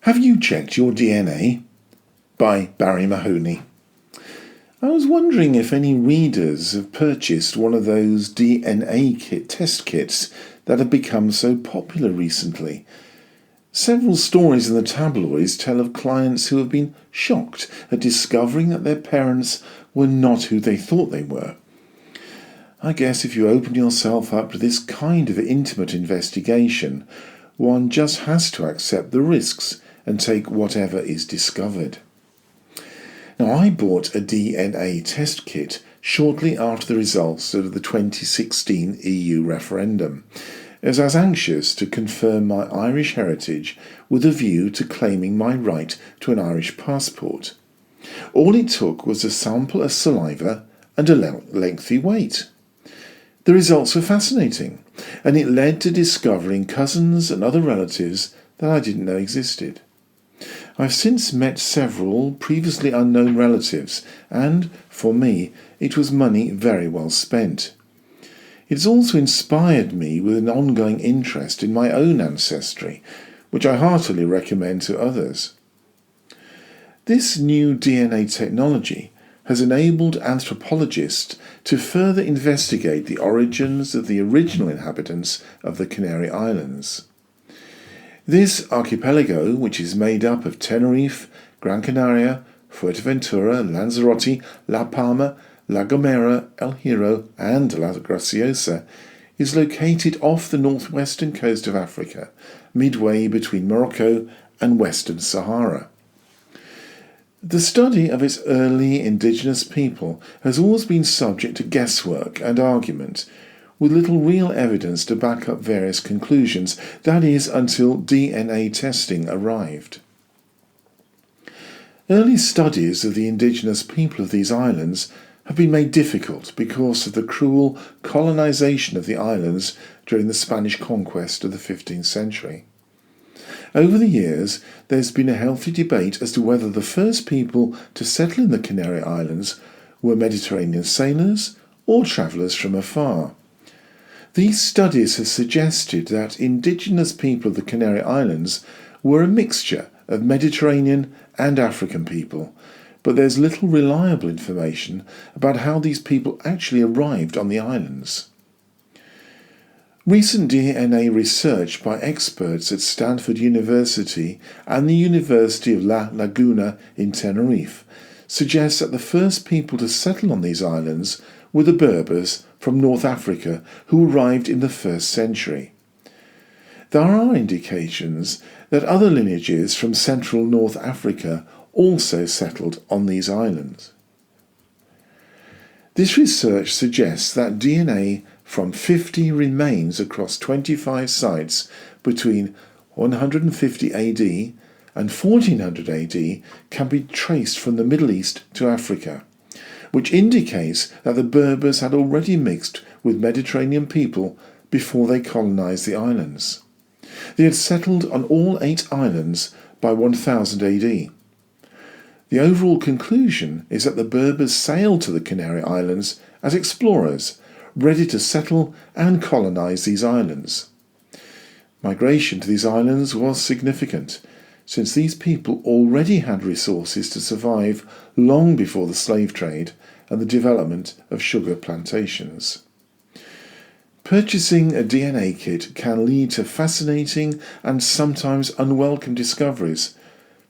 Have you checked your DNA? By Barrie Mahoney. I was wondering if any readers have purchased one of those DNA test kits that have become so popular recently. Several stories in the tabloids tell of clients who have been shocked at discovering that their parents were not who they thought they were. I guess if you open yourself up to this kind of intimate investigation, one just has to accept the risks and take whatever is discovered. Now, I bought a DNA test kit shortly after the results of the 2016 EU referendum, as I was anxious to confirm my Irish heritage with a view to claiming my right to an Irish passport. All it took was a sample of saliva and a lengthy wait. The results were fascinating, and it led to discovering cousins and other relatives that I didn't know existed. I've since met several previously unknown relatives, and, for me, it was money very well spent. It has also inspired me with an ongoing interest in my own ancestry, which I heartily recommend to others. This new DNA technology has enabled anthropologists to further investigate the origins of the original inhabitants of the Canary Islands. This archipelago, which is made up of Tenerife, Gran Canaria, Fuerteventura, Lanzarote, La Palma, La Gomera, El Hierro and La Graciosa, is located off the northwestern coast of Africa, midway between Morocco and Western Sahara. The study of its early indigenous people has always been subject to guesswork and argument, with little real evidence to back up various conclusions, that is, until DNA testing arrived. Early studies of the indigenous people of these islands have been made difficult because of the cruel colonisation of the islands during the Spanish conquest of the 15th century. Over the years, there's been a healthy debate as to whether the first people to settle in the Canary Islands were Mediterranean sailors or travellers from afar. These studies have suggested that indigenous people of the Canary Islands were a mixture of Mediterranean and African people, but there's little reliable information about how these people actually arrived on the islands. Recent DNA research by experts at Stanford University and the University of La Laguna in Tenerife suggests that the first people to settle on these islands were the Berbers from North Africa who arrived in the 1st century. There are indications that other lineages from central North Africa also settled on these islands. This research suggests that DNA from 50 remains across 25 sites between 150 AD and 1400 AD can be traced from the Middle East to Africa, which indicates that the Berbers had already mixed with Mediterranean people before they colonised the islands. They had settled on all 8 islands by 1000 AD. The overall conclusion is that the Berbers sailed to the Canary Islands as explorers, ready to settle and colonise these islands. Migration to these islands was significant, since these people already had resources to survive long before the slave trade and the development of sugar plantations. Purchasing a DNA kit can lead to fascinating and sometimes unwelcome discoveries,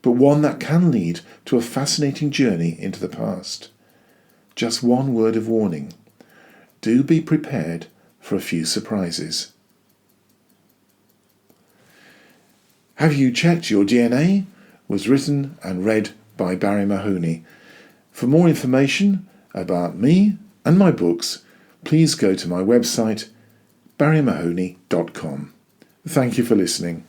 but one that can lead to a fascinating journey into the past. Just one word of warning: do be prepared for a few surprises. Have You Checked Your DNA? Was written and read by Barrie Mahoney. For more information about me and my books, please go to my website barriemahoney.com. Thank you for listening.